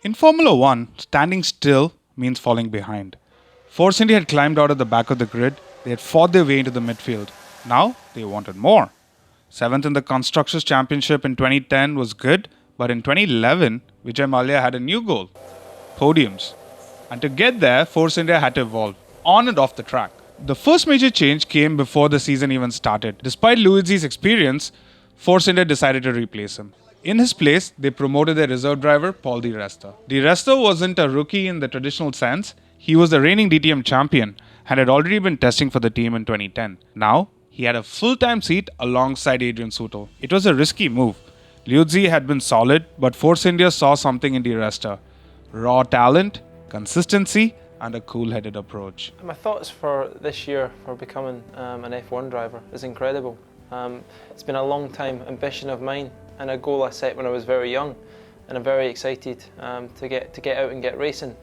In Formula 1, standing still means falling behind. Force India had climbed out of the back of the grid, they had fought their way into the midfield. Now, they wanted more. 7th in the Constructors Championship in 2010 was good, but in 2011, Vijay Mallya had a new goal: podiums. And to get there, Force India had to evolve, on and off the track. The first major change came before the season even started. Despite Luigi's experience, Force India decided to replace him. In his place, they promoted their reserve driver, Paul di Resta. Di Resta wasn't a rookie in the traditional sense. He was the reigning DTM champion and had already been testing for the team in 2010. Now, he had a full-time seat alongside Adrian Sutil. It was a risky move. Luigi had been solid, but Force India saw something in Di Resta: raw talent, consistency, and a cool-headed approach. My thoughts for this year for becoming an F1 driver is incredible. It's been a long time ambition of mine and a goal I set when I was very young, and I'm very excited to get out and get racing.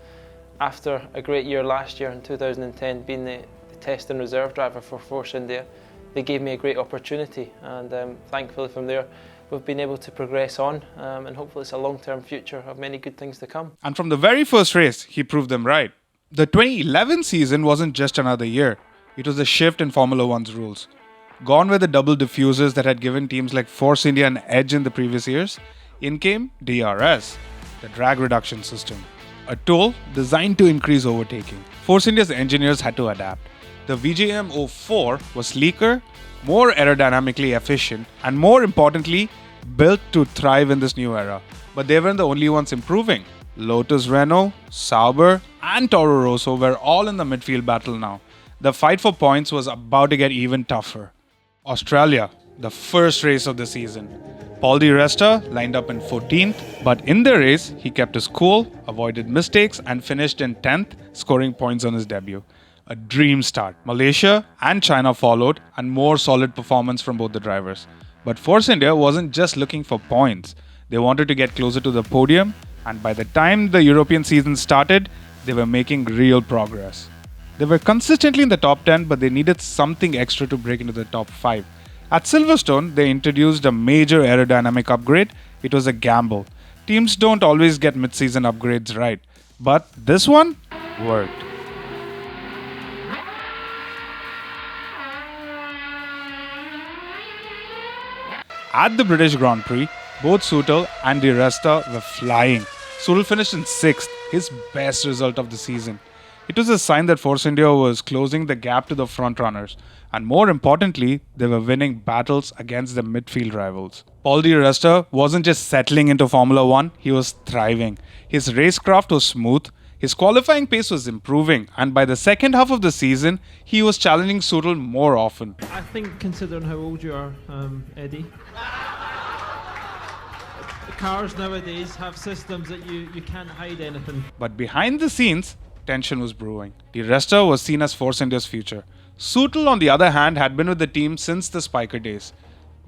After a great year last year in 2010, being the test and reserve driver for Force India, they gave me a great opportunity, and thankfully from there we've been able to progress on, and hopefully it's a long-term future of many good things to come. And from the very first race, he proved them right. The 2011 season wasn't just another year. It was a shift in Formula One's rules. Gone were the double diffusers that had given teams like Force India an edge in the previous years. In came DRS, the drag reduction system, a tool designed to increase overtaking. Force India's engineers had to adapt. The VJM04 was sleeker, more aerodynamically efficient, and more importantly, built to thrive in this new era. But they weren't the only ones improving. Lotus Renault, Sauber, and Toro Rosso were all in the midfield battle now. The fight for points was about to get even tougher. Australia, the first race of the season. Paul di Resta lined up in 14th, but in the race, he kept his cool, avoided mistakes, and finished in 10th, scoring points on his debut. A dream start. Malaysia and China followed, and more solid performance from both the drivers. But Force India wasn't just looking for points. They wanted to get closer to the podium, and by the time the European season started, they were making real progress. They were consistently in the top 10, but they needed something extra to break into the top 5. At Silverstone, they introduced a major aerodynamic upgrade. It was a gamble. Teams don't always get mid-season upgrades right, but this one worked. At the British Grand Prix, both Sutil and Di Resta were flying. Sutil finished in 6th, his best result of the season. It was a sign that Force India was closing the gap to the frontrunners, and more importantly, they were winning battles against their midfield rivals. Paul di Resta wasn't just settling into Formula 1, he was thriving. His racecraft was smooth, his qualifying pace was improving, and by the second half of the season, he was challenging Sutil more often. I think, considering how old you are, Eddie, cars nowadays have systems that you can't hide anything. But behind the scenes, tension was brewing. Di Resta was seen as Force India's future. Sutil, on the other hand, had been with the team since the Spiker days.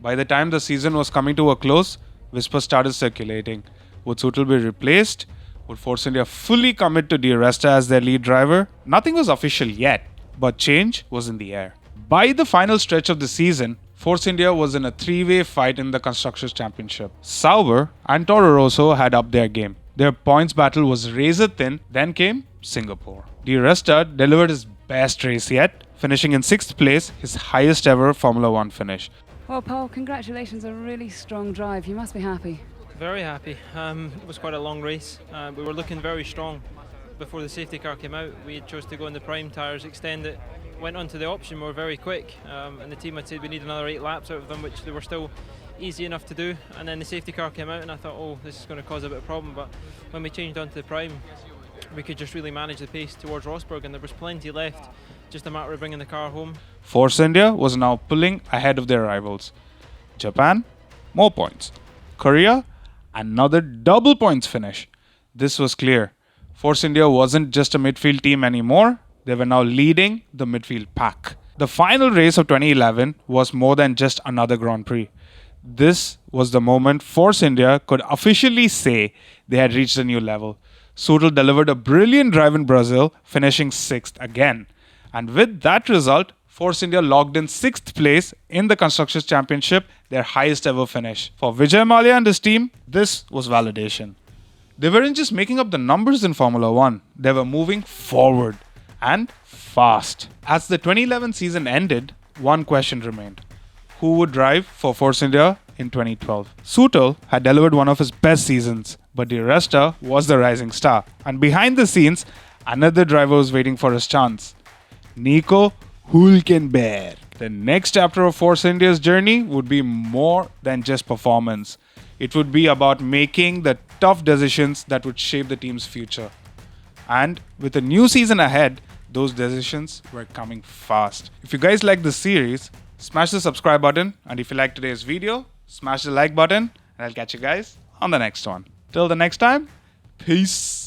By the time the season was coming to a close, whispers started circulating. Would Sutil be replaced? Would Force India fully commit to Di Resta as their lead driver? Nothing was official yet, but change was in the air. By the final stretch of the season, Force India was in a three-way fight in the Constructors Championship. Sauber and Toro Rosso had upped their game. Their points battle was razor thin. Then came Singapore. Di Resta delivered his best race yet, finishing in 6th place, his highest ever Formula 1 finish. Well, Paul, congratulations on a really strong drive. You must be happy. Very happy. It was quite a long race. We were looking very strong before the safety car came out. We chose to go in the prime tyres, extend it, went on to the option. We were very quick, and the team had said we need another 8 laps out of them, which they were still easy enough to do. And then the safety car came out, and I thought, oh, this is going to cause a bit of problem. But when we changed onto the prime, we could just really manage the pace towards Rosberg, and there was plenty left. Just a matter of bringing the car home. Force India was now pulling ahead of their rivals. Japan, more points. Korea, another double points finish. This was clear. Force India wasn't just a midfield team anymore. They were now leading the midfield pack. The final race of 2011 was more than just another Grand Prix. This was the moment Force India could officially say they had reached a new level. Sutil delivered a brilliant drive in Brazil, finishing 6th again. And with that result, Force India logged in 6th place in the Constructors Championship, their highest ever finish. For Vijay Mallya and his team, this was validation. They weren't just making up the numbers in Formula 1, they were moving forward and fast. As the 2011 season ended, one question remained. Who would drive for Force India in 2012? Soutel had delivered one of his best seasons, but di Resta was the rising star. And behind the scenes, another driver was waiting for his chance. Nico Hülkenberg. The next chapter of Force India's journey would be more than just performance. It would be about making the tough decisions that would shape the team's future. And with a new season ahead, those decisions were coming fast. If you guys like this series, smash the subscribe button, and if you like today's video, smash the like button, and I'll catch you guys on the next one. Till the next time, peace.